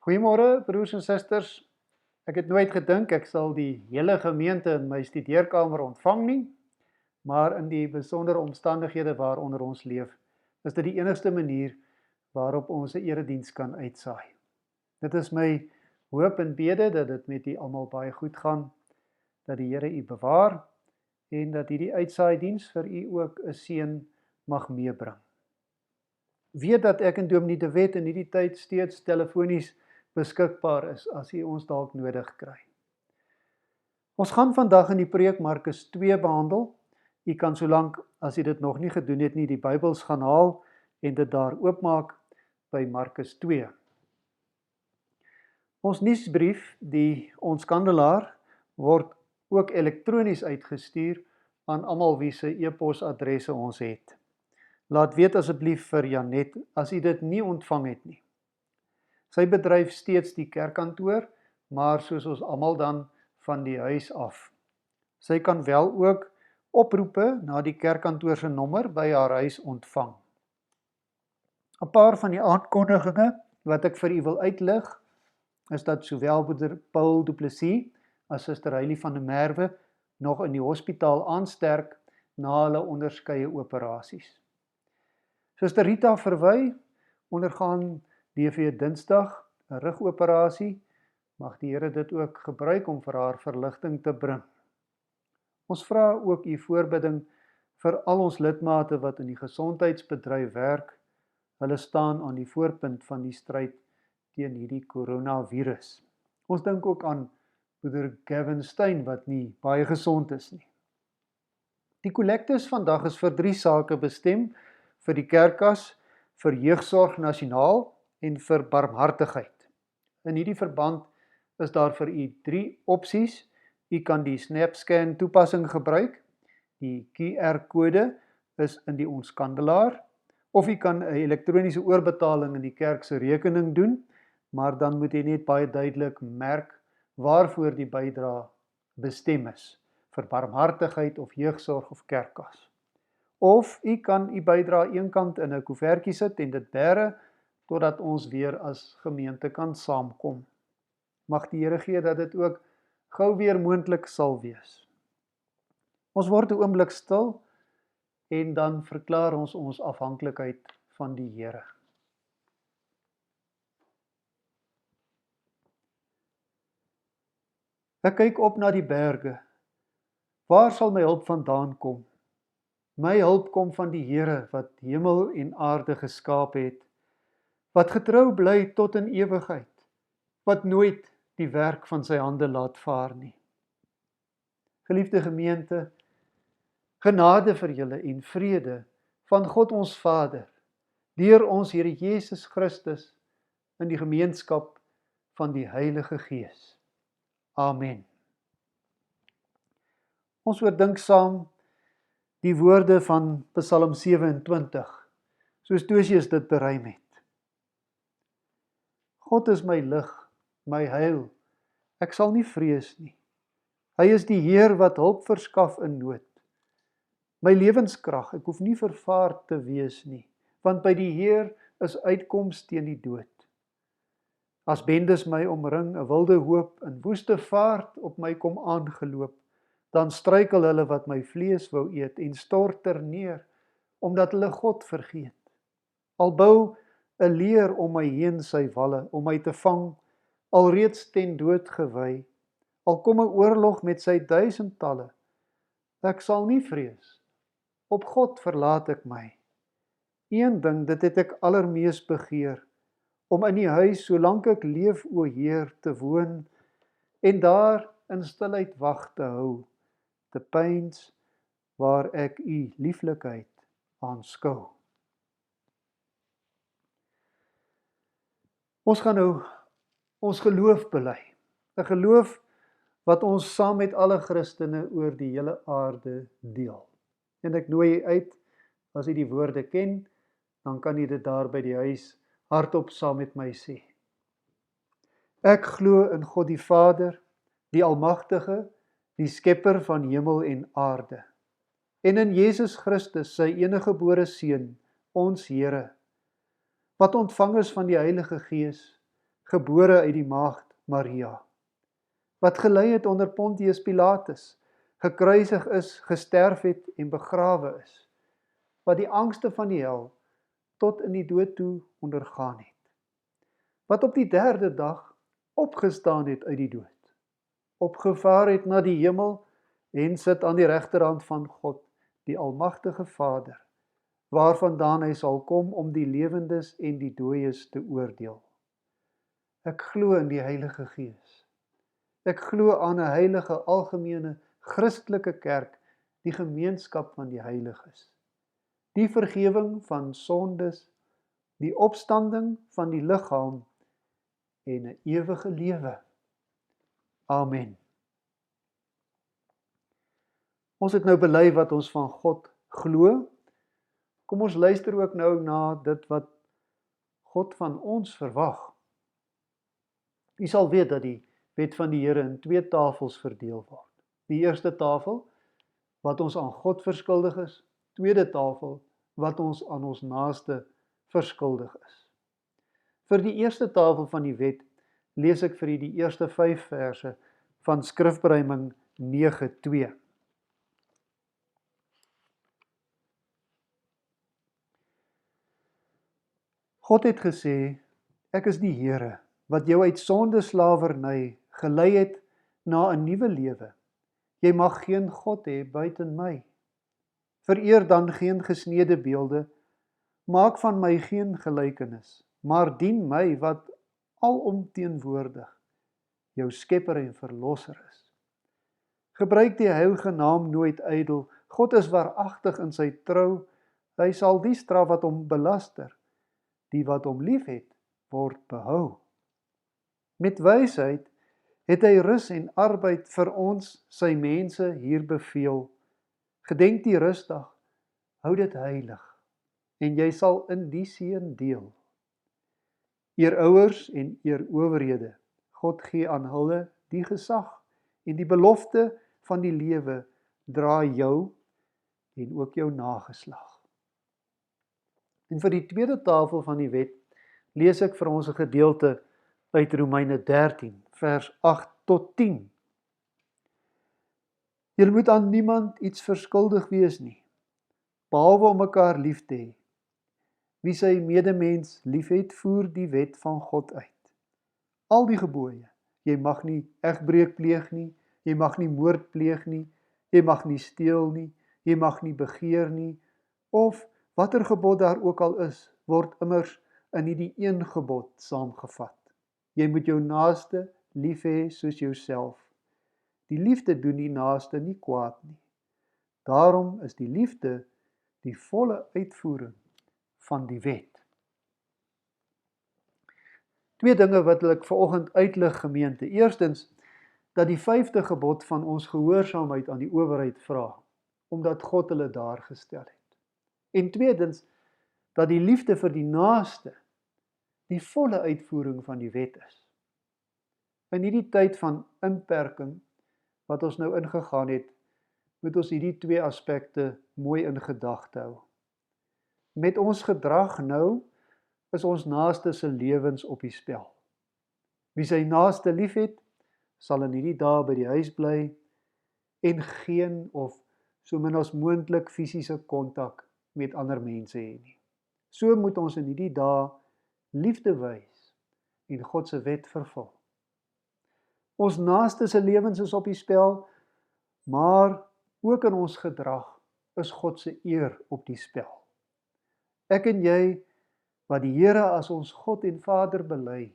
Goeiemôre broers en susters. Ek het nooit gedink ek sal die hele gemeente in my studeerkamer ontvang nie, maar in die besondere omstandighede waaronder ons leef, is dit die enigste manier waarop ons 'n erediens kan uitsaai. Dit is my hoop en bede dat dit met u almal baie goed gaan, dat die Here u bewaar en dat hierdie uitsaaidiens vir u ook 'n seën mag meebring. Weet dat ek en Dominee De Wet in hierdie tyd steeds telefonies beskikbaar is as u ons dalk nodig kry. Ons gaan vandag in die preek Markus 2 behandel. U kan solank as u dit nog nie gedoen het nie, die Bybels gaan haal en dit daar oopmaak by Markus 2. Ons nuusbrief, die Ons Kandelaar, word ook elektronies uitgestuur aan almal wie se e-posadresse ons het. Laat weet asseblief vir Janet as u dit nie ontvang het nie. Sy bedryf steeds die kerkkantoor, maar soos ons almal dan van die huis af. Sy kan wel ook oproepe na die kerkkantoor se nommer by haar huis ontvang. 'n Paar van die aankondigings wat ek vir u wil uitlig, is dat sowel broeder Paul Du Plessis as Suster Heilie van der Merwe nog in die hospitaal aansterk na hulle onderskeie operasies. Suster Rita Verwy ondergaan DV Dinsdag 'n rugoperasie. Mag die Here dit ook gebruik om vir haar verligting te bring. Ons vra ook u voorbidding vir al ons lidmate wat in die gesondheidsbedryf werk. Hulle staan aan die voorpunt van die stryd teen hierdie coronavirus. Ons dink ook aan broeder Gavin Stein wat nie baie gesond is nie. Die kollektes vandag is vir 3 sake bestem: vir die kerkkas, vir Jeugsorg Nasionaal en vir barmhartigheid. In hierdie verband is daar vir u 3 opsies. U kan die SnapScan toepassing gebruik. Die QR-kode is in die Ons Kandelaar, of u kan 'n elektroniese oorbetaling in die kerk se rekening doen, maar dan moet u net baie duidelik merk waarvoor die bydrae bestem is, vir barmhartigheid of jeugsorg of kerkkas. Of u kan u bydrae eenkant in 'n koevertjie sit en dit bære totdat ons weer as gemeente kan saamkom. Mag die Here gee dat dit ook gou weer moontlik sal wees. Ons word 'n oomblik stil en dan verklaar ons afhanklikheid van die Here. Ek kyk op na die berge. Waar sal my hulp vandaan kom? My hulp kom van die Here wat hemel en aarde geskaap het, wat getrou bly tot in ewigheid, wat nooit die werk van sy hande laat vaar nie. Geliefde gemeente, genade vir julle en vrede van God ons Vader, deur ons Here Jesus Christus, in die gemeenskap van die Heilige Gees. Amen. Ons oordink saam die woorde van Psalm 27, soos Tosius dit beruim het. God is my lig, my heil, ek sal nie vrees nie. Hy is die Heer wat hulp verskaf in nood. My lewenskrag, ek hoef nie vervaard te wees nie, want by die Heer is uitkoms teen die dood. As bendes my omring, 'n wilde hoop, in woeste vaart op my kom aangeloop, dan struikel hulle wat my vlees wou eet en stort ter neer, omdat hulle God vergeet. Al bou 'n leer om my heen sy walle, om my te vang, alreeds ten dood gewy, al kom 'n oorlog met sy duisendtalle, ek sal nie vrees, op God verlaat ek my. Een ding, dit het ek allermees begeer, om in die huis, solank ek leef, o Heer, te woon, en daar in stilheid wag te hou, te pyns, waar ek u lieflikheid aanskou. Ons gaan nou ons geloof bely, 'n geloof wat ons saam met alle Christene oor die hele aarde deel. En ek nooi u uit, as u die woorde ken, dan kan u dit daar by die huis hardop saam met my sê. Ek glo in God die Vader, die Almagtige, die Skepper van hemel en aarde, en in Jesus Christus, sy eniggebore Seun, ons Here, wat ontvang is van die Heilige Gees, gebore uit die maagd Maria, wat gelei het onder Pontius Pilatus, gekruisig is, gesterf het en begrawe is, wat die angste van die hel tot in die dood toe ondergaan het, wat op die 3de dag opgestaan het uit die dood, opgevaar het na die hemel en sit aan die regterhand van God, die almagtige Vader, waarvandaan hy sal kom om die lewendes en die dooies te oordeel. Ek glo in die Heilige Gees. Ek glo aan 'n heilige algemene Christelike kerk, die gemeenskap van die heiliges, die vergifnis van sondes, die opstanding van die liggaam en 'n ewige lewe. Amen. Ons het nou bely wat ons van God glo. Kom ons luister ook nou na dit wat God van ons verwag. U sal weet dat die wet van die Here in 2 tafels verdeel word. Die eerste tafel, wat ons aan God verskuldig is. Tweede tafel, wat ons aan ons naaste verskuldig is. Vir die eerste tafel van die wet, lees ek vir u die eerste 5 verse van Skrifberuiming 9:2. God het gesê, ek is die Here, wat jou uit sondeslawerny gelei het na 'n nuwe lewe. Jy mag geen God hê buiten my. Vereer dan geen gesneede beelde, maak van my geen gelykenis, maar dien my wat alomteenwoordig, jou skepper en verlosser is. Gebruik die heilige naam nooit ydel. God is waaragtig in sy trou. Hy sal die straf wat hom belaster. Die wat hom liefhet, word behou. Met wysheid het hy rus en arbeid vir ons, sy mense, hier beveel. Gedenk die rustdag, hou dit heilig, en jy sal in die seën deel. Eer ouers en eer owerhede. God gee aan hulle die gesag en die belofte van die lewe dra jou en ook jou nageslag. En vir die tweede tafel van die wet lees ek vir ons 'n gedeelte uit Romeine 13, vers 8 tot 10. Julle moet aan niemand iets verskuldig wees nie, behalwe om mekaar lief te hê. Wie sy medemens liefhet, voer die wet van God uit. Al die gebooie, jy mag nie egbreek pleeg nie, jy mag nie moord pleeg nie, jy mag nie steel nie, jy mag nie begeer nie, of watter gebod daar ook al is, word immers in hierdie een gebod saamgevat. Jy moet jou naaste lief hê soos jouself. Die liefde doen die naaste nie kwaad nie. Daarom is die liefde die volle uitvoering van die wet. 2 dinge wat ek vanoggend uitlig, gemeente. Eerstens, dat die 5de gebod van ons gehoorsaamheid aan die owerheid vra, omdat God hulle daar gestel het. En tweedens, dat die liefde vir die naaste die volle uitvoering van die wet is. In hierdie tyd van inperking, wat ons nou ingegaan het, moet ons hierdie 2 aspekte mooi in gedagte hou. Met ons gedrag nou, is ons naaste se lewens op die spel. Wie sy naaste liefhet, sal in hierdie dae by die huis bly en geen of so min as moontlik fisiese kontak met ander mense hê nie. So moet ons in hierdie dae liefde wys en God se wet vervul. Ons naaste se lewens is op die spel, maar ook in ons gedrag is God se eer op die spel. Ek en jy, wat die Here as ons God en Vader bely,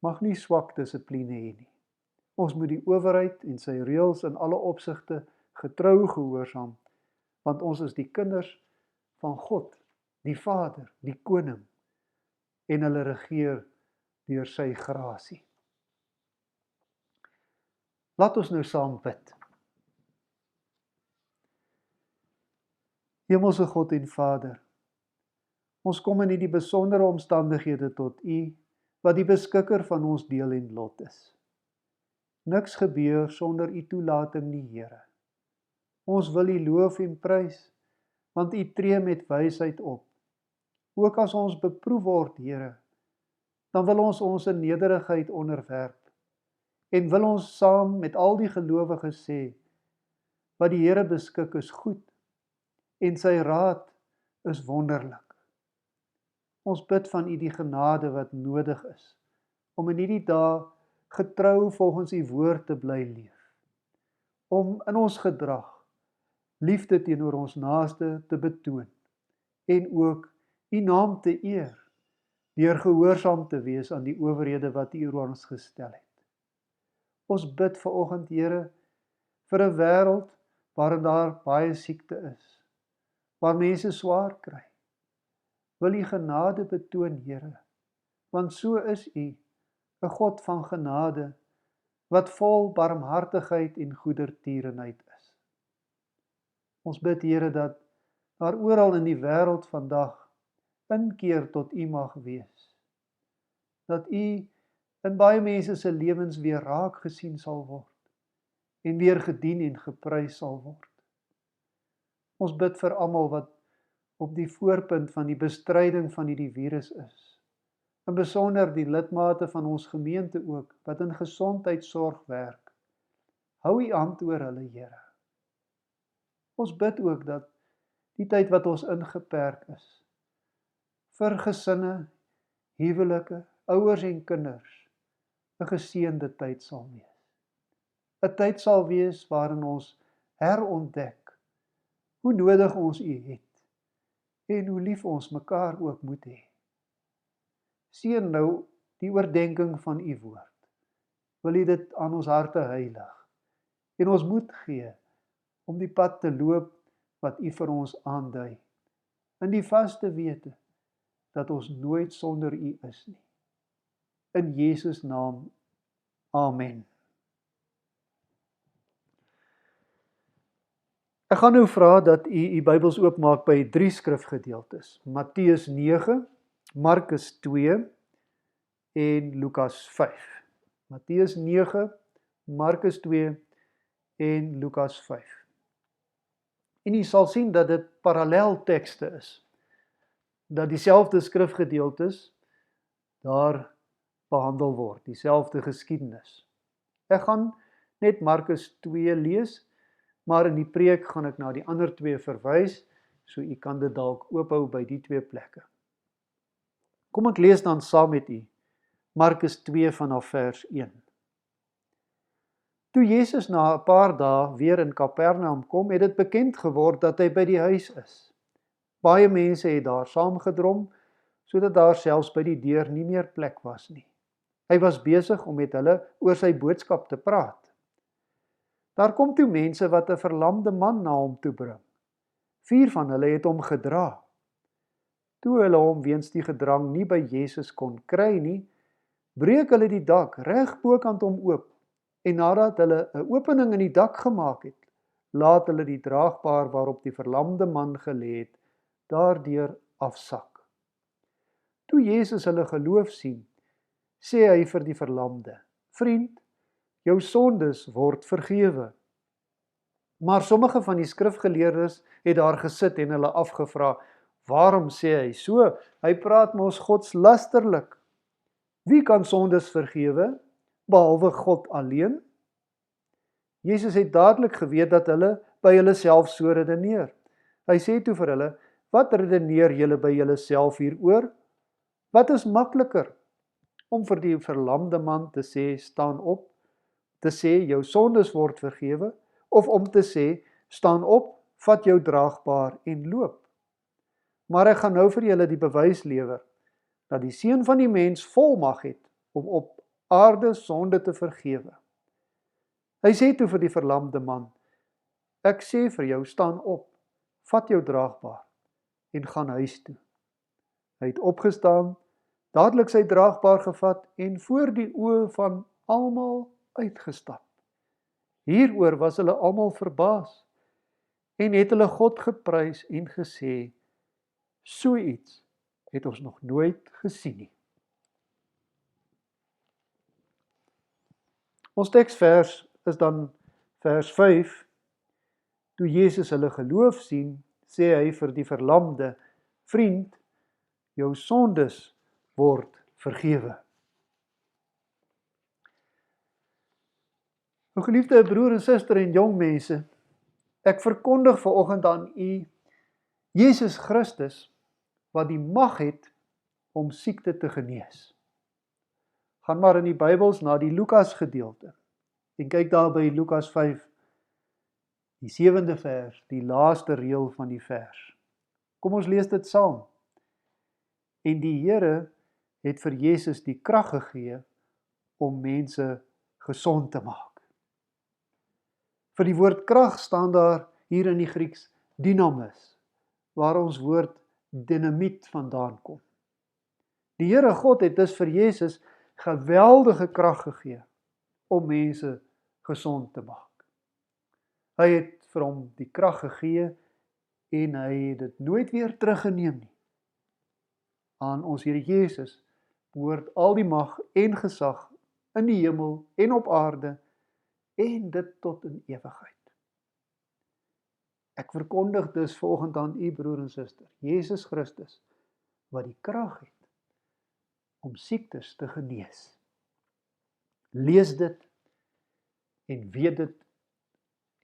mag nie swak dissipline hê nie. Ons moet die owerheid en sy reëls in alle opsigte getrou gehoorsaam, want ons is die kinders van God, die Vader, die Koning, en hulle regeer deur sy grasie. Laat ons nou saam bid. Hemelse God en Vader, ons kom in hierdie besondere omstandighede tot U, wat die beskikker van ons deel en lot is. Niks gebeur sonder U toelating nie, Here. Ons wil U loof en prys, want U tree met wysheid op. Ook as ons beproef word, Here, dan wil ons ons in nederigheid onderwerp en wil ons saam met al die gelowiges sê, wat die Here beskik is goed en sy raad is wonderlik. Ons bid van U die genade wat nodig is, om in hierdie dae getrou volgens U woord te bly leef, om in ons gedrag liefde teenoor ons naaste te betoon, en ook U naam te eer, deur gehoorsaam te wees aan die owerhede wat U oor ons gestel het. Ons bid vanoggend, Here, vir 'n wêreld waarin daar baie siekte is, waar mense swaar kry. Wil U genade betoon, Here, want so is U, 'n God van genade, wat vol barmhartigheid en goedertierenheid is. Ons bid, Here, dat daar oral in die wêreld vandag inkeer tot U mag wees. Dat U in baie mense se lewens weer raak gesien sal word en weer gedien en geprys sal word. Ons bid vir almal wat op die voorpunt van die bestryding van hierdie virus is. In besonder die lidmate van ons gemeente ook, wat in gesondheidsorg werk. Hou U hand oor hulle, Here. Ons bid ook dat die tyd wat ons ingeperk is, vir gesinne, huwelike, ouers en kinders, 'n geseënde tyd sal wees. 'n Tyd sal wees waarin ons herontdek hoe nodig ons U het en hoe lief ons mekaar ook moet hê. Seën nou die oordeenking van U woord. Wil U dit aan ons harte heilig en ons moed gee om die pad te loop wat U vir ons aandui, in die vaste wete dat ons nooit sonder U is nie. In Jesus naam, amen. Ek gaan nou vra dat U Bybels oopmaak by 3 skrifgedeeltes. Matteus 9, Markus 2 en Lukas 5. Matteus 9, Markus 2 en Lukas 5. En U sal sien dat dit paralleltekste is, dat dieselfde skrifgedeeltes daar behandel word, dieselfde geskiedenis. Ek gaan net Markus 2 lees, maar in die preek gaan ek na die ander 2 verwys, so U kan dit dalk oophou by die 2 plekke. Kom ek lees dan saam met U, Markus 2 vanaf vers 1. Toe Jesus na 'n paar dae weer in Kapernaum kom, het dit bekend geword dat hy by die huis is. Baie mense het daar saamgedrom, sodat daar selfs by die deur nie meer plek was nie. Hy was besig om met hulle oor sy boodskap te praat. Daar kom toe mense wat 'n verlamde man na hom toe bring. 4 van hulle het hom gedra. Toe hulle hom weens die gedrang nie by Jesus kon kry nie, breek hulle die dak reg bokant hom oop, en nadat hulle 'n opening in die dak gemaak het, laat hulle die draagbaar waarop die verlamde man gelê het, daardeur afsak. Toe Jesus hulle geloof sien, sê hy vir die verlamde: "Vriend, jou sondes word vergewe." Maar sommige van die skrifgeleerdes het daar gesit en hulle afgevra: "Waarom sê hy so? Hy praat mos godslasterlik. Wie kan sondes vergewe, behalwe God alleen?" Jesus het dadelik geweet dat hulle by hulle self so redeneer. Hy sê toe vir hulle: "Wat redeneer julle by julle self hieroor? Wat is makliker? Om vir die verlamde man te sê, staan op, te sê, jou sondes word vergewe, of om te sê, staan op, vat jou draagbaar en loop? Maar ek gaan nou vir julle die bewys lewer, dat die Seun van die mens volmag het om op aarde sonde te vergewe." Hy sê toe vir die verlamde man: "Ek sê vir jou, staan op, vat jou draagbaar en gaan huis toe." Hy het opgestaan, dadelik sy draagbaar gevat en voor die oë van almal uitgestap. Hieroor was hulle almal verbaas en het hulle God geprys en gesê: "So iets het ons nog nooit gesien nie." Ons teksvers is dan vers 5. Toe Jesus hulle geloof sien, sê hy vir die verlamde: "Vriend, jou sondes word vergewe." O geliefde broer en suster en jong mense, ek verkondig vanoggend aan u Jesus Christus wat die mag het om siekte te genees. Gaan maar in die Bybels na die Lukas gedeelte en kyk daar by Lukas 5, die 7de vers, die laaste reël van die vers. Kom ons lees dit saam. En die Here het vir Jesus die krag gegee om mense gesond te maak. Vir die woord krag staan daar hier in die Grieks dynamis, waar ons woord dinamiet vandaan kom. Die Here God het dus vir Jesus geweldige krag gegee om mense gesond te maak. Hy het vir hom die krag gegee en hy het dit nooit weer teruggeneem nie. Aan ons Here Jesus behoort al die mag en gesag in die hemel en op aarde en dit tot in ewigheid. Ek verkondig dus vanoggend aan u broer en suster, Jesus Christus, wat die krag het om siektes te genees. Lees dit en weet dit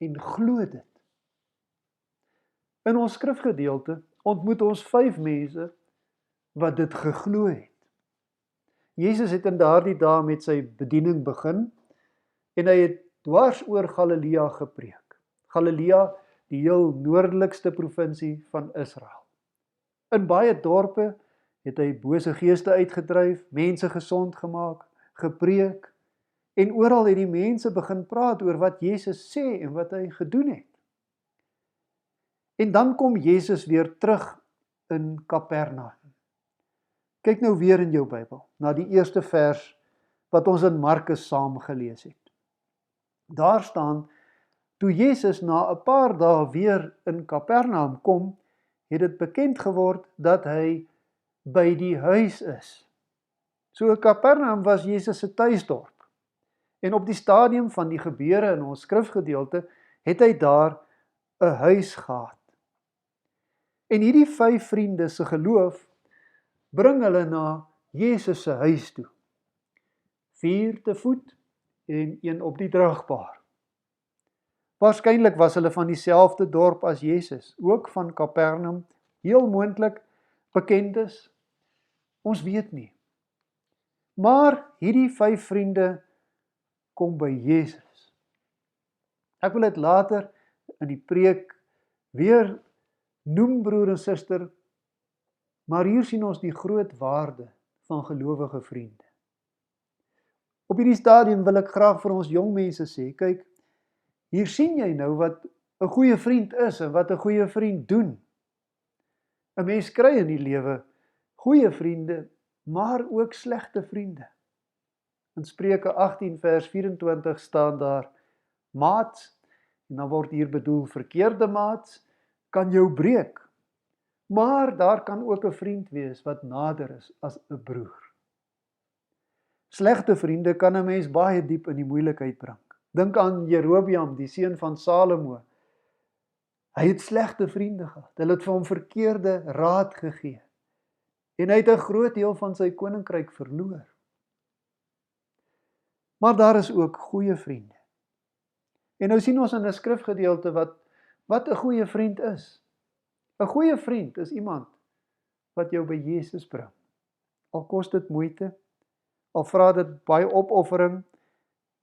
en glo dit. In ons skrifgedeelte ontmoet ons 5 mense wat dit geglo het. Jesus het in daardie dae met sy bediening begin en hy het dwars oor Galilea gepreek. Galilea, die heel noordelikste provinsie van Israel. In baie dorpe het hy bose geeste uitgedryf, mense gesond gemaak, gepreek en oral het die mense begin praat oor wat Jesus sê en wat hy gedoen het. En dan kom Jesus weer terug in Kapernaum. Kyk nou weer in jou Bybel, na die eerste vers wat ons in Markus saam gelees het. Daar staan, toe Jesus na 'n paar dae weer in Kapernaum kom, het dit bekend geword dat hy by die huis is. So Kapernaum was Jesus se tuisdorp. En op die stadium van die gebeure in ons skrifgedeelte, het hy daar 'n huis gehad. En hierdie 5 vriende se geloof bring hulle na Jesus se huis toe. 4 te voet en 1 op die dragbaar. Waarskynlik was hulle van dieselfde dorp as Jesus, ook van Kapernaum, heel moontlik bekendes. Ons weet nie. Maar hierdie 5 vriende kom by Jesus. Ek wil dit later in die preek weer noem, broer en suster, maar hier sien ons die groot waarde van gelowige vriende. Op hierdie stadium wil ek graag vir ons jong mense sê, kyk, hier sien jy nou wat 'n goeie vriend is en wat 'n goeie vriend doen. 'n Mens kry in die lewe goeie vriende, maar ook slegte vriende. In Spreuke 18 vers 24 staan daar, maats, en dan word hier bedoel verkeerde maats, kan jou breek. Maar daar kan ook 'n vriend wees wat nader is as 'n broer. Slegte vriende kan 'n mens baie diep in die moeilikheid bring. Dink aan Jerobeam, die seun van Salomo. Hy het slegte vriende gehad. Hulle het vir hom verkeerde raad gegee. En hy het 'n groot deel van sy koninkryk verloor. Maar daar is ook goeie vriende. En nou sien ons in 'n skrifgedeelte wat 'n goeie vriend is. 'n Goeie vriend is iemand wat jou by Jesus bring. Al kos dit moeite, al vra dit baie opoffering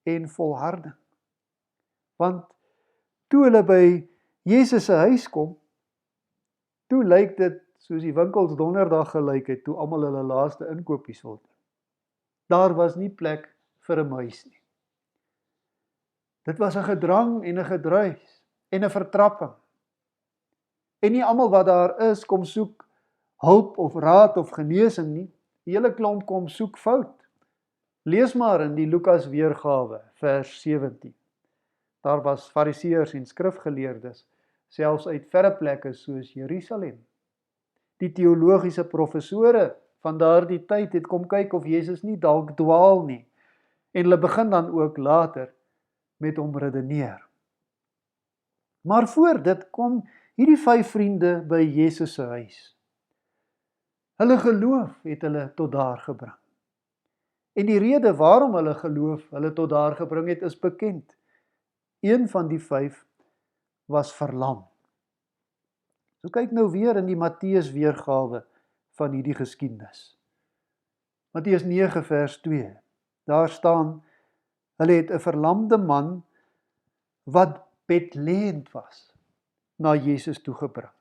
en volharding. Want toe hulle by Jesus se huis kom, toe lyk dit soos die winkels donderdag gelyk het, toe almal hulle laaste inkopies wil doen. Daar was nie plek vir 'n muis nie. Dit was 'n gedrang en 'n gedruis en 'n vertrapping. En nie almal wat daar is, kom soek hulp of raad of genesing nie. Die hele klomp kom soek fout. Lees maar in die Lukas weergawe, vers 17. Daar was fariseërs en skrifgeleerdes, selfs uit verre plekke soos Jerusalem. Die teologiese professore van daardie tyd het kom kyk of Jesus nie dalk dwaal nie. En hulle begin dan ook later met hom redeneer. Maar voor dit kom hierdie 5 vriende by Jesus se huis. Hulle geloof het hulle tot daar gebring. En die rede waarom hulle geloof hulle tot daar gebring het, is bekend. Een van die 5 was verlam. So kyk nou weer in die Matteus weergawe van hierdie geskiedenis. Matteus 9 vers 2. Daar staan, hulle het 'n verlamde man wat bedlêend was, na Jesus toegebring.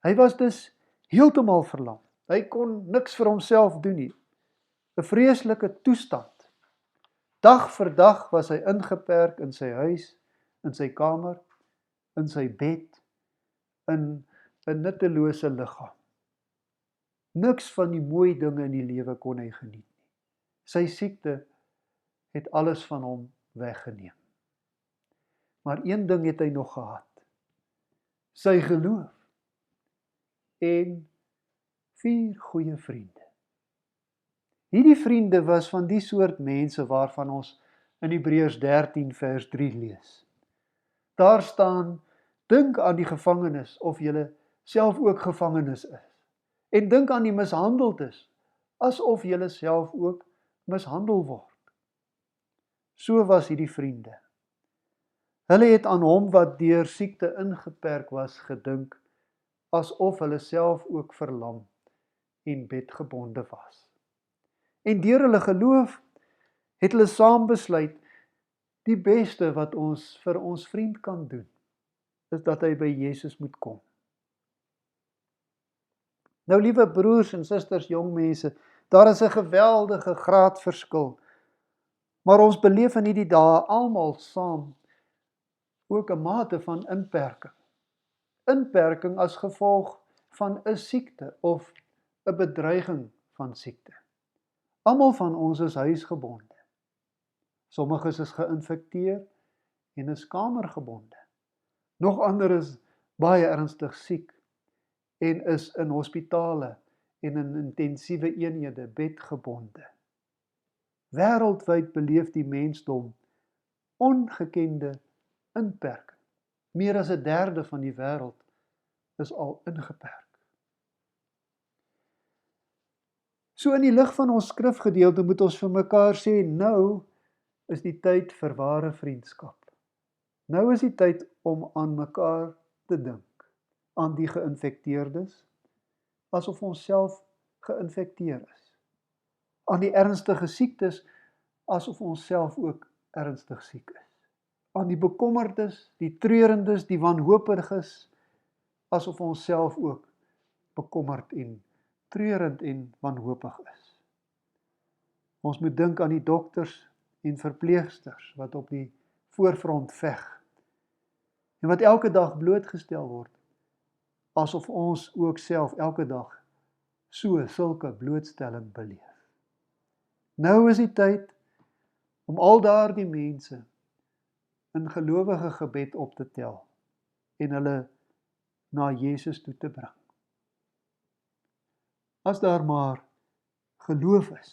Hy was dus heeltemal verlam. Hy kon niks vir homself doen nie. 'n Vreeslike toestand. Dag vir dag was hy ingeperk in sy huis, in sy kamer, in sy bed, in 'n nuttelose liggaam. Niks van die mooi dinge in die lewe kon hy geniet nie. Sy siekte het alles van hom weggeneem. Maar een ding het hy nog gehad. Sy geloof en 4 goeie vriende. Hierdie vriende was van die soort mense waarvan ons in Hebreërs 13 vers 3 lees. Daar staan, dink aan die gevangenes of julle self ook gevangenes is. En dink aan die mishandeldes, asof julle self ook mishandel word. So was hierdie vriende. Hulle het aan hom wat deur siekte ingeperk was gedink, asof hulle self ook verlam en bedgebonde was. En deur hulle geloof het hulle saam besluit, die beste wat ons vir ons vriend kan doen, is dat hy by Jesus moet kom. Nou liewe broers en susters, jong mense, daar is 'n geweldige graadverskil, maar ons beleef in hierdie dae almal saam ook 'n mate van inperking. Inperking as gevolg van 'n siekte of 'n bedreiging van siekte. Almal van ons is huisgebonde. Sommiges is geïnfekteer en is kamergebonde. Nog ander is baie ernstig siek en is in hospitale en in intensiewe eenhede bedgebonde. Wêreldwyd beleef die mensdom ongekende inperking. Meer as 1/3 van die wêreld is al ingeperk. So in die lig van ons skrifgedeelte moet ons vir mekaar sê, nou is die tyd vir ware vriendskap. Nou is die tyd om aan mekaar te dink, aan die geïnfekteerdes, asof ons self geïnfekteer is. Aan die ernstige siektes, asof ons self ook ernstig siek is. Aan die bekommerdes, die treurendes, die wanhopiges, asof ons self ook bekommerd en treurend en wanhopig is. Ons moet dink aan die dokters en verpleegsters wat op die voorfront veg en wat elke dag blootgestel word, asof ons ook self elke dag sulke blootstelling beleef. Nou is die tyd om al daardie mense in gelowige gebed op te tel en hulle na Jesus toe te bring. As daar maar geloof is.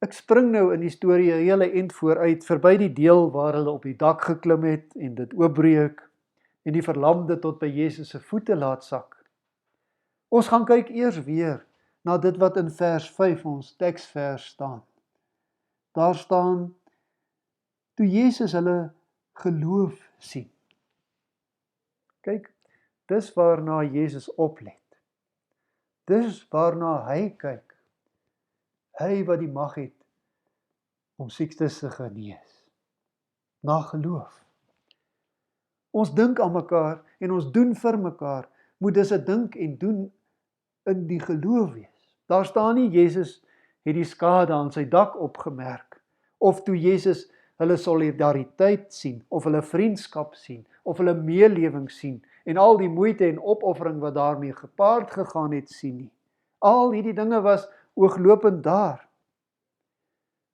Ek spring nou in die storie 'n hele end vooruit, verby die deel waar hulle op die dak geklim het en dit oopbreek en die verlamde tot by Jesus se voete laat sak. Ons gaan kyk eers weer na dit wat in vers 5 ons teksvers staan. Daar staan, toe Jesus hulle geloof sien. Kyk, dis waarna Jesus oplet. Dis waarna hy kyk. Hy wat die mag het om siektes te genees. Na geloof. Ons dink aan mekaar en ons doen vir mekaar, moet dis 'n dink en doen in die geloof wees. Daar staan nie Jesus het die skade aan sy dak opgemerk, of toe Jesus hulle solidariteit sien, of hulle vriendskap sien, of hulle meelewing sien, en al die moeite en opoffering wat daarmee gepaard gegaan het sien nie. Al hierdie dinge was ooglopend daar.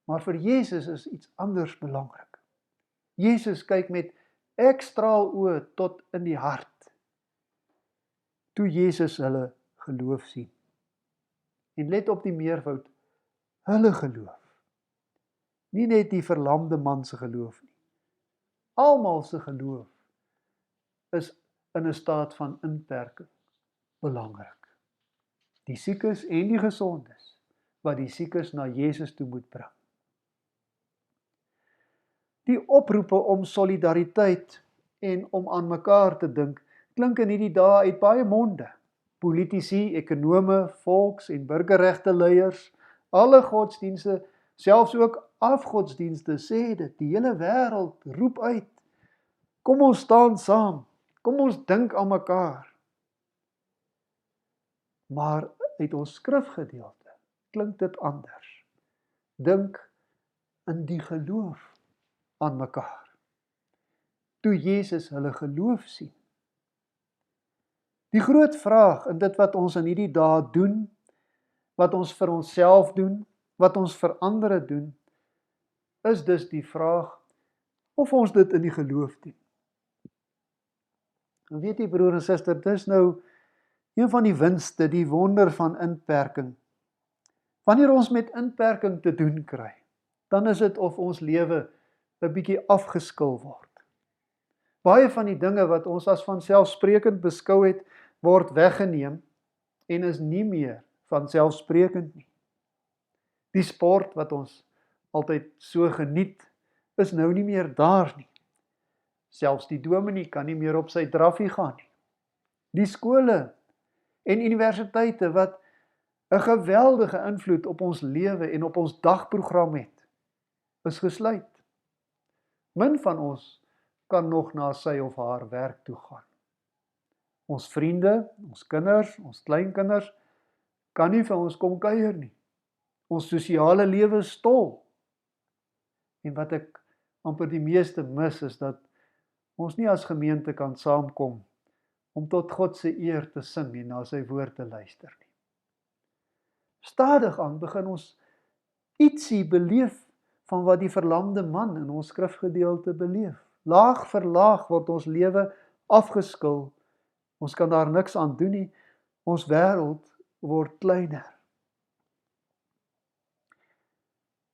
Maar vir Jesus is iets anders belangrik. Jesus kyk met ekstra oë tot in die hart. Toe Jesus hulle geloof sien. En let op die meervoud, hulle geloof. Nie net die verlamde man se geloof nie. Almal se geloof is in 'n staat van inperking belangrik. Die siekes en die gesondes, wat die siekes na Jesus toe moet bring. Die oproepe om solidariteit en om aan mekaar te dink, klink in hierdie dae uit baie monde. Politici, ekonome, volks- en burgerregte leiers, alle godsdienste, selfs ook afgodsdienste sê dit, die hele wêreld roep uit. Kom ons staan saam, kom ons dink aan mekaar. Maar uit ons skrifgedeelte klink dit anders. Dink in die geloof aan mekaar. Toe Jesus hulle geloof sien. Die groot vraag in dit wat ons in hierdie dae doen, wat ons vir onsself doen, wat ons vir ander doen, is dus die vraag of ons dit in die geloof doen. En weet jy broer en suster, dis nou een van die winste, die wonder van inperking. Wanneer ons met inperking te doen kry, dan is dit of ons lewe 'n bietjie afgeskil word. Baie van die dinge wat ons as vanselfsprekend beskou het, word weggeneem en is nie meer vanselfsprekend nie. Die sport wat ons altyd so geniet, is nou nie meer daar nie. Selfs die dominee kan nie meer op sy draffie gaan nie. Die skole en universiteite wat 'n geweldige invloed op ons lewe en op ons dagprogram het, is gesluit. Min van ons kan nog na sy of haar werk toe gaan. Ons vriende, ons kinders, ons kleinkinders kan nie vir ons kom kuier nie. Ons sosiale lewe is stol. En wat ek amper die meeste mis is dat ons nie as gemeente kan saamkom om tot God se eer te sing en na sy woord te luister nie. Stadig aan begin ons ietsie beleef van wat die verlamde man in ons skrifgedeelte beleef. Laag vir laag word ons lewe afgeskil. Ons kan daar niks aan doen nie. Ons wêreld word kleiner.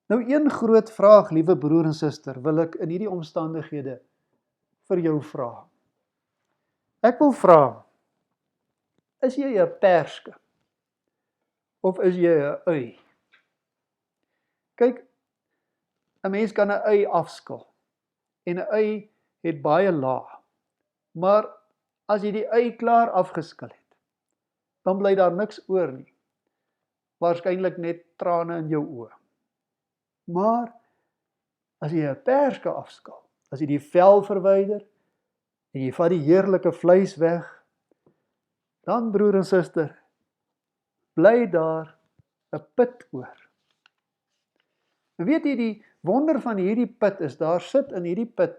Nou een groot vraag, liewe broer en suster, wil ek in hierdie omstandighede vir jou vra. Ek wil vra, is jy 'n perske? Of is jy 'n ui? Kyk, 'n mens kan 'n ui afskil. En 'n ui het baie laag. Maar as jy die ui klaar afgeskil het, dan bly daar niks oor nie. Waarskynlik net trane in jou oë. Maar as jy 'n perske afskil, as jy die vel verwyder en jy vat die heerlike vleis weg, dan broer en suster, bly daar 'n pit oor. En weet jy, die wonder van hierdie pit is, daar sit in hierdie pit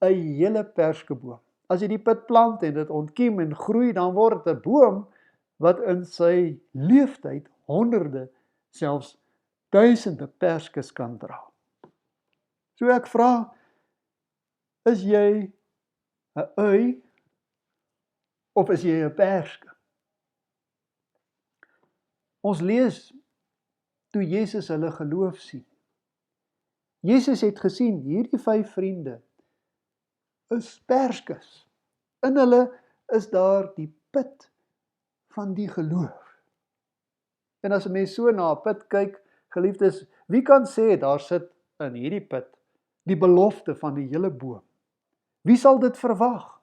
'n hele perskeboom. As jy die pit plant en dit ontkiem en groei, dan word dit 'n boom wat in sy leeftyd honderde, selfs duisende perskes kan dra. So ek vra, is jy 'n ui of is jy 'n perske? Ons lees toe Jesus hulle geloof sien. Jesus het gesien, hierdie 5 vriende is perskes. In hulle is daar die put van die geloof. En as 'n mens so na 'n put kyk, geliefdes, wie kan sê daar sit in hierdie put die belofte van die hele boom? Wie sal dit verwag?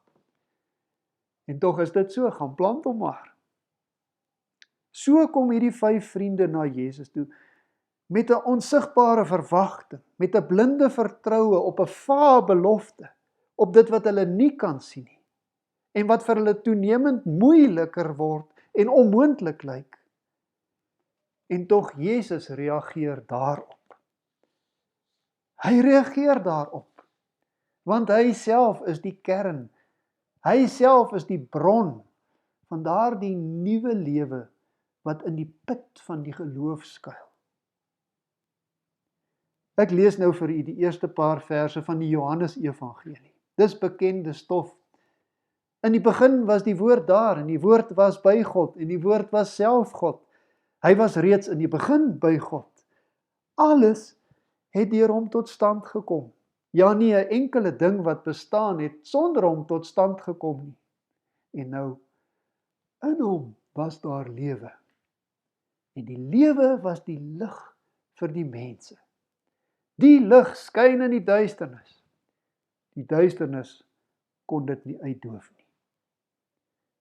En tog is dit so, gaan plant hom maar. So kom hierdie 5 vriende na Jesus toe, met 'n onsigbare verwagting, met 'n blinde vertroue op 'n vae belofte, op dit wat hulle nie kan sien nie, en wat vir hulle toenemend moeiliker word en onmoontlik lyk. En tog Jesus reageer daarop. Hy reageer daarop, want hy self is die kern, hy self is die bron van daardie nuwe lewe wat in die put van die geloof skuil. Ek lees nou vir u die eerste paar verse van die Johannes-evangelie. Dis bekende stof. In die begin was die woord daar, en die woord was by God, en die woord was self God. Hy was reeds in die begin by God. Alles het deur hom tot stand gekom. Ja, nie 'n enkele ding wat bestaan het sonder hom tot stand gekom nie. En nou, in hom was daar lewe. En die lewe was die lig vir die mense. Die lig skyn in die duisternis. Die duisternis kon dit nie uitdoof nie.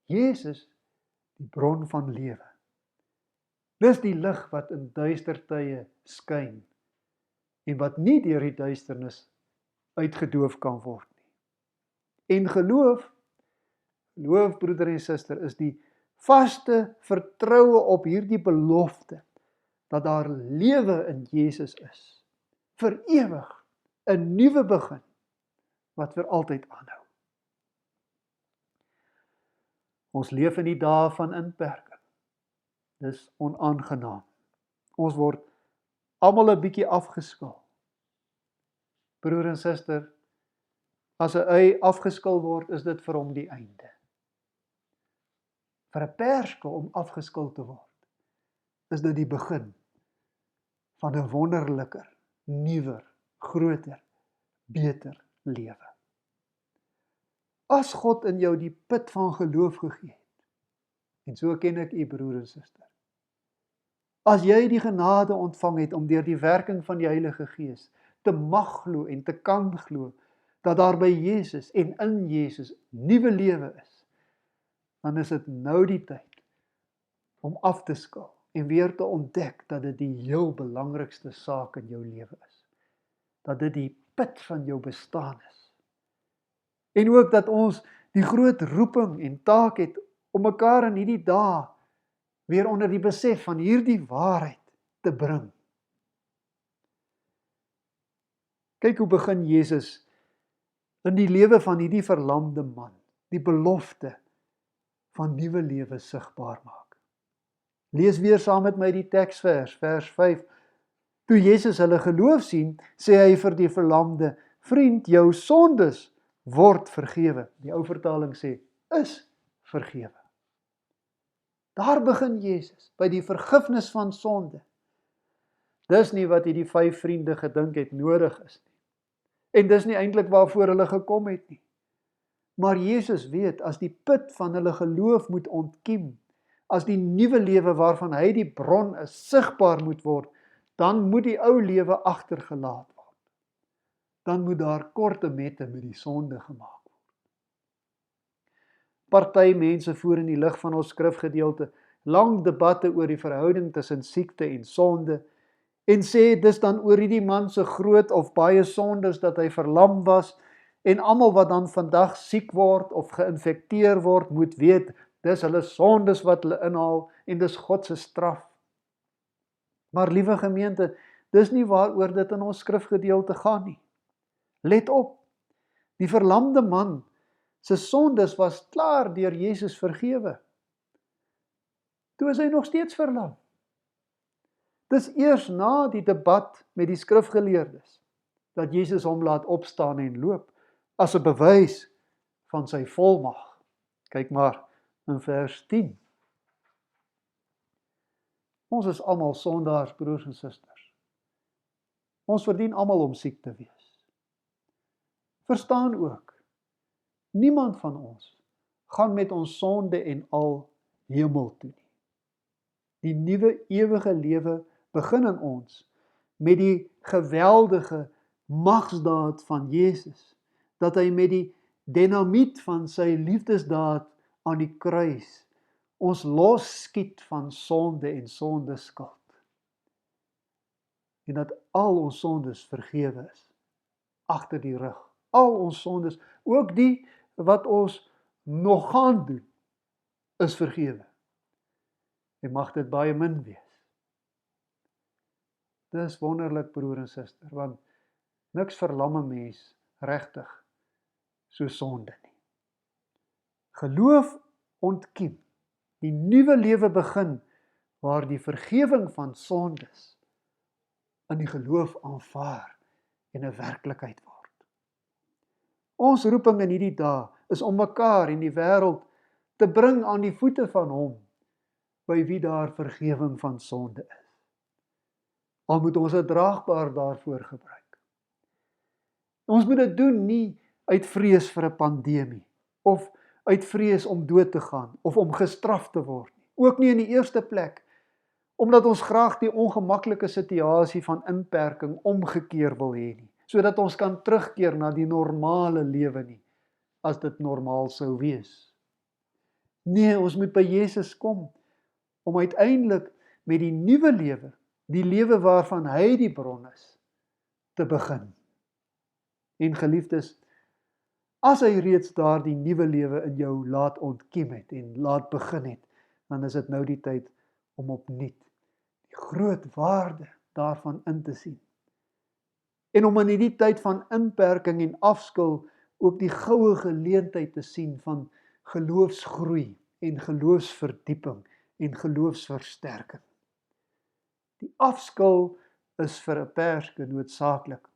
Jesus, die bron van lewe. Dis die lig wat in duister tye skyn en wat nie deur die duisternis uitgedoof kan word nie. En geloof broeder en suster, is die vaste vertroue op hierdie belofte dat daar lewe in Jesus is, vir ewig, 'n nuwe begin wat vir altyd aanhou. Ons leef in die dae van inperking. Dis onaangenaam. Ons word almal 'n bietjie afgeskil. Broer en suster, as 'n ui afgeskil word, is dit vir hom die einde. Vir 'n perske om afgeskil te word, is dit die begin van 'n wonderliker, nuwer, groter, beter lewe. As God in jou die put van geloof gegee het, en so ken ek u broer en suster, as jy die genade ontvang het om deur die werking van die Heilige Gees te mag glo en te kan glo dat daar by Jesus en in Jesus nuwe lewe is, dan is dit nou die tyd om af te skil en weer te ontdek dat dit die heel belangrikste saak in jou lewe is. Dat dit die put van jou bestaan is. En ook dat ons die groot roeping en taak het om mekaar in hierdie dae weer onder die besef van hierdie waarheid te bring. Kyk hoe begin Jesus in die lewe van hierdie verlamde man, die belofte van nuwe lewe sigbaar maak. Lees weer saam met my die teksvers, vers 5. Toe Jesus hulle geloof sien, sê hy vir die verlamde, vriend, jou sondes word vergewe. Die ou vertaling sê, is vergewe. Daar begin Jesus, by die vergifnis van sonde. Dis nie wat hierdie 5 vriende gedink het nodig is nie. En dis nie eintlik waarvoor hulle gekom het nie. Maar Jesus weet, as die put van hulle geloof moet ontkiem, as die nuwe lewe waarvan hy die bron is, sigbaar moet word, dan moet die ou lewe agtergelaat word. Dan moet daar korte mette met die sonde gemaak word. Party mense voer in die lig van ons skrifgedeelte lang debatte oor die verhouding tussen siekte en sonde, en sê dis dan oor hierdie man se groot of baie sondes dat hy verlam was, en almal wat dan vandag siek word of geïnfekteer word, moet weet, dis hulle sondes wat hulle inhaal, en dis God se straf. Maar liewe gemeente, dis nie waaroor dit in ons skrifgedeelte gaan nie. Let op, die verlamde man se sondes was klaar deur Jesus vergewe. Toe is hy nog steeds verlam. Dis eers na die debat met die skrifgeleerdes dat Jesus hom laat opstaan en loop as 'n bewys van sy volmag. Kyk maar in vers 10. Ons is almal sondaars, broers en susters. Ons verdien almal om siek te wees. Verstaan ook, niemand van ons gaan met ons sonde en al hemel toe nie. Die nuwe ewige lewe begin in ons met die geweldige magsdaad van Jesus, dat hy met die dinamiet van sy liefdesdaad aan die kruis ons losskiet van sonde en sondeskuld. En dat al ons sondes vergewe is, agter die rug. Al ons sondes, ook die wat ons nog gaan doen, is vergewe. En mag dit baie min wees. Dis wonderlik, broer en suster, want niks verlam 'n mens regtig so sonde nie. Geloof ontkiem, die nuwe lewe begin, waar die vergewing van sondes in die geloof aanvaar en 'n werklikheid word. Ons roeping in hierdie dae is om mekaar en die wêreld te bring aan die voete van hom, by wie daar vergewing van sonde is. Al moet ons 'n draagbaar daarvoor gebruik. Ons moet dit doen nie uit vrees vir 'n pandemie, of uit vrees om dood te gaan, of om gestraf te word nie. Ook nie in die eerste plek omdat ons graag die ongemaklike situasie van inperking omgekeer wil hê nie, sodat ons kan terugkeer na die normale lewe nie, as dit normaal sou wees. Nee, ons moet by Jesus kom, om uiteindelik met die nuwe lewe, die lewe waarvan hy die bron is, te begin. En geliefdes, as hy reeds daardie nuwe lewe in jou laat ontkiem het en laat begin het, dan is dit nou die tyd om opnuut die groot waarde daarvan in te sien. En om in die tyd van inperking en afskil ook die goue geleentheid te sien van geloofsgroei en geloofsverdieping en geloofsversterking. Die afskil is vir 'n perske noodsaaklik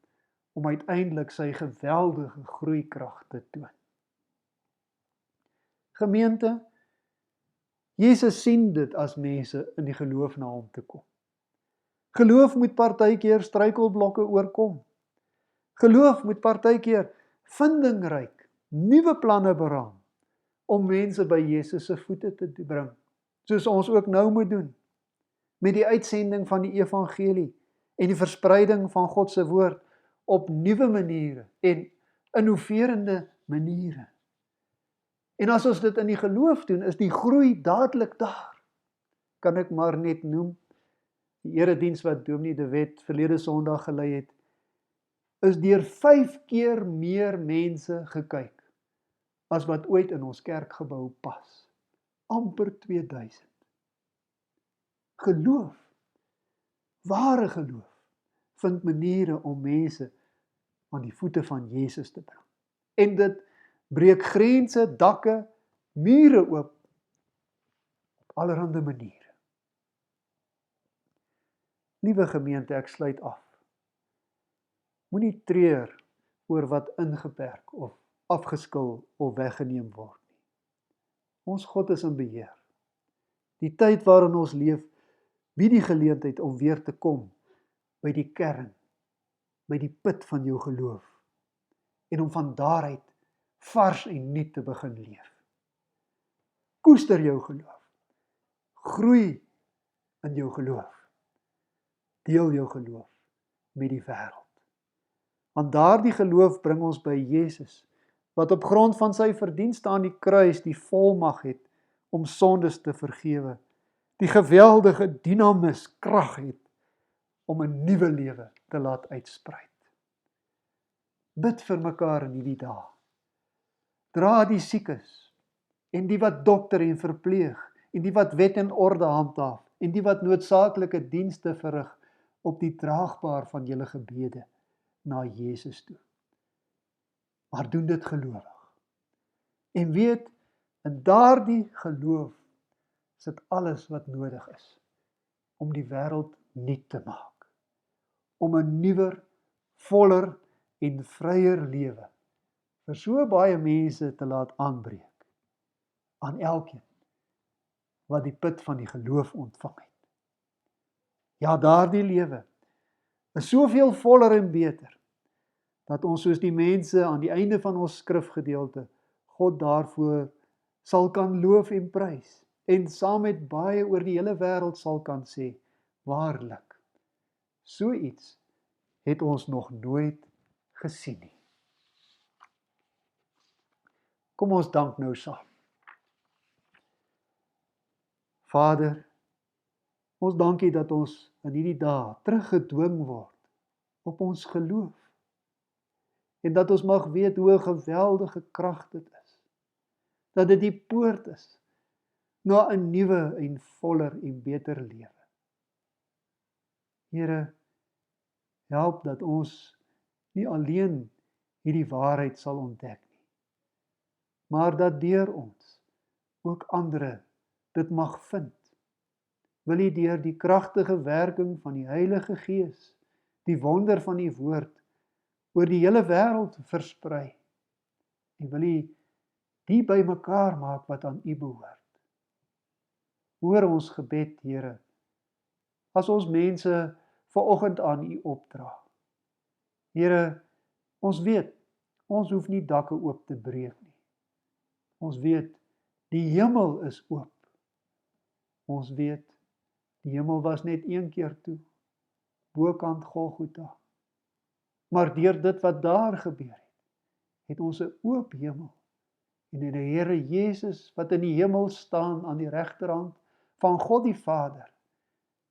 om uiteindelik sy geweldige groeikrag te toon. Gemeente, Jesus sien dit as mense in die geloof na hom te kom. Geloof moet partykeer struikelblokke oorkom. Geloof moet partykeer vindingryk, nuwe planne beraam, om mense by Jesus se voete te bring, soos ons ook nou moet doen, met die uitsending van die evangelie en die verspreiding van God se woord op nuwe maniere en innoverende maniere. En as ons dit in die geloof doen, is die groei dadelik daar. Kan ek maar net noem, die erediens wat Dominee de Wet verlede Sondag gelei het, is deur 5 keer meer mense gekyk, as wat ooit in ons kerkgebou pas. Amper 2000. Geloof, ware geloof, vind maniere om mense aan die voete van Jesus te bring. En dit breek grense, dakke, mure oop, op allerhande maniere. Liewe gemeente, ek sluit af. Moenie treur oor wat ingeperk of afgeskil of weggeneem word nie. Ons God is in beheer. Die tyd waarin ons leef, bied die geleentheid om weer te kom by die kern, by die put van jou geloof, en om van daaruit vars en nuut te begin leef. Koester jou geloof. Groei in jou geloof. Deel jou geloof met die wêreld. Want daardie geloof bring ons by Jesus, wat op grond van sy verdienste aan die kruis die volmag het om sondes te vergewe, die geweldige dinamis krag het om 'n nuwe lewe te laat uitspruit. Bid vir mekaar in hierdie dae. Dra die siekes en die wat dokter en verpleeg en die wat wet en orde handhaaf en die wat noodsaaklike dienste verrig op die draagbaar van julle gebede na Jesus toe. Maar doen dit gelowig. En weet, in daardie geloof sit alles wat nodig is om die wêreld nuut te maak. Om 'n nuwer, voller en vryer lewe vir so baie mense te laat aanbreek. Aan elkeen wat die put van die geloof ontvang het. Ja, daardie lewe is soveel voller en beter, dat ons soos die mense aan die einde van ons skrifgedeelte God daarvoor sal kan loof en prys, en saam met baie oor die hele wêreld sal kan sê, waarlik, so iets het ons nog nooit gesien nie. Kom ons dank nou saam. Vader, ons dankie dat ons in hierdie dae teruggedwing word op ons geloof. En dat ons mag weet hoe 'n geweldige krag dit is. Dat dit die poort is na 'n nuwe en voller en beter lewe. Here, help dat ons nie alleen hierdie waarheid sal ontdek nie, maar dat deur ons ook ander dit mag vind. Wil U deur die kragtige werking van die Heilige Gees, die wonder van die woord, oor die hele wêreld versprei. En wil U die bymekaar maak wat aan U behoort. Hoor ons gebed, Here, as ons mense vanoggend aan U opdra. Here, ons weet, ons hoef nie dakke oop te breek nie. Ons weet, die hemel is oop. Ons weet, Die hemel was net een keer toe, bokant Golgotha. Maar deur dit wat daar gebeur het ons 'n oop hemel. En in die Here Jesus wat in die hemel staan aan die regterhand van God die Vader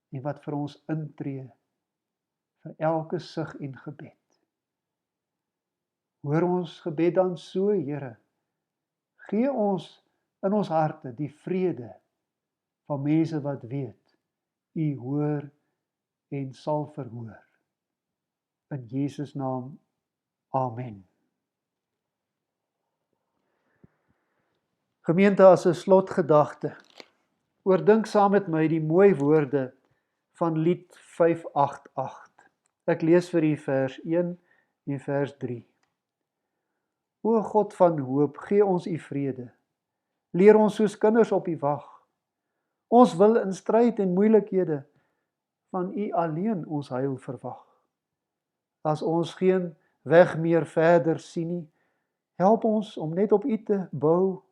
en wat vir ons intree vir elke sug en gebed. Hoor ons gebed dan so, Here. Gee ons in ons harte die vrede van mense wat weet, U hoor en sal verhoor. In Jesus naam, amen. Gemeente, as 'n slotgedagte, oordink saam met my die mooi woorde van Lied 588. Ek lees vir u vers 1 en vers 3. O God van hoop, gee ons u vrede. Leer ons soos kinders op u wag. Ons wil in stryd en moeilikhede van u alleen ons heil verwag. As ons geen weg meer verder sien nie, help ons om net op u te bou,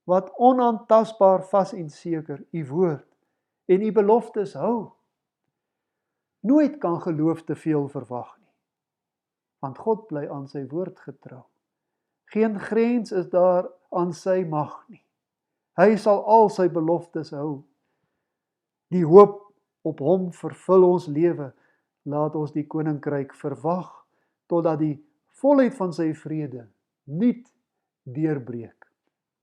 wat onaantastbaar vas en seker u woord en u beloftes hou. Nooit kan geloof te veel verwag nie, want God bly aan sy woord getrou. Geen grens is daar aan sy mag nie. Hy sal al sy beloftes hou. Die hoop op hom vervul ons lewe. Laat ons die koninkryk verwag, totdat die volheid van sy vrede nuut deurbreek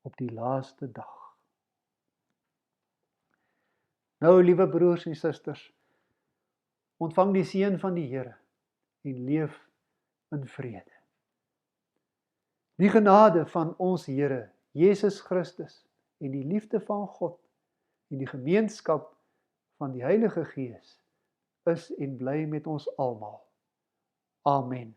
op die laaste dag. Nou, liewe broers en susters, ontvang die seën van die Here en leef in vrede. Die genade van ons Here, Jesus Christus, en die liefde van God, en die gemeenskap van die Heilige Gees, is en bly met ons almal. Amen.